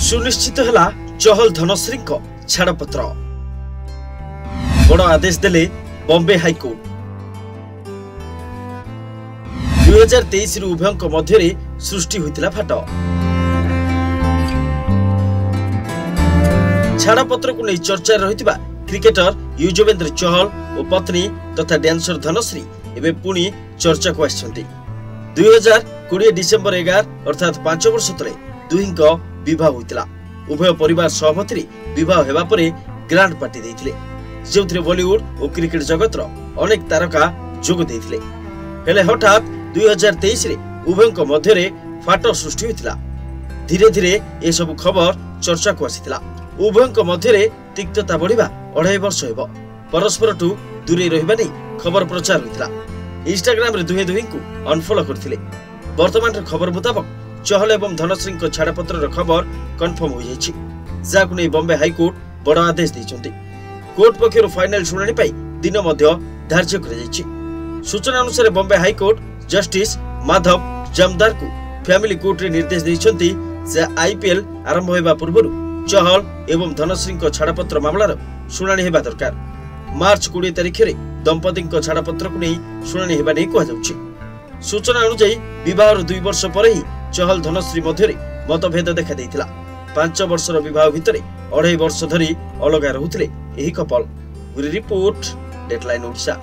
सुनिश्चित है चहल धनश्री छाड़पत्र बड़ आदेश देले बॉम्बे हाईकोर्ट 2023 उभयों मध्य सृष्टि होता फाट छाड़पत्र को नहीं चर्चा रही क्रिकेटर युजवेंद्र चहल और पत्नी तथा डांसर धनश्री एवं पुणी चर्चा को आसछन्ति 2020 डिसेम्बर 11 अर्थात 5 वर्ष तले दुहिंक विवाह होइतिला। उभय परिवार सहमति विवाह हेबा परे ग्रांड पार्टी देइथिले जेउथिरे बॉलीवुड और क्रिकेट जगतर अनेक तारका जोग देइथिले। हेले हठात 2023 रे उभयंक मध्यरे फाट सृष्टि होइतिला। धीरे धीरे ए सब खबर चर्चा को आसीतिला। उभयंक मध्यरे तिक्तता बढ़िबा 2.5 वर्ष हेबो परस्पर टू दूरे रहिबा नै खबर प्रचार होइतिला। इंस्टाग्राम रे दुहे को अनफॉलो करथिले। वर्तमान खबर मुताबिक चहल एवं धनश्री छाड़पत्र खबर कन्फर्म हो जाइछि जाकु नै बॉम्बे हाईकोर्ट बड़ आदेश दैछन्ति। कोर्ट पक्षरु फाइनल शुणाणी पई दिन मध्य धार्य कर जाइछि। सूचना अनुसार बॉम्बे हाईकोर्ट जस्टिस माधव जमदार को फैमिली कोर्ट रे निर्देश दैछन्ति जे आईपीएल आरंभ होइबा पूर्वरु चहल एवं धनश्री छाड़पत्र मामलार शुणाणी हेबा दरकार। मार्च 20 तारिख रे दंपति छाड़पत्र को नहीं शुणाणी हेबा नै कहा जाउछि। सूचना अनुसार विवाह 2 वर्ष पर ही चहल धनश्री मध्य मतभेद देखा देइथिला। 5 वर्षर विवाह भितर 2.5 वर्ष धरी अलगा रहुथिले एही कपल। Report deadline Odisha.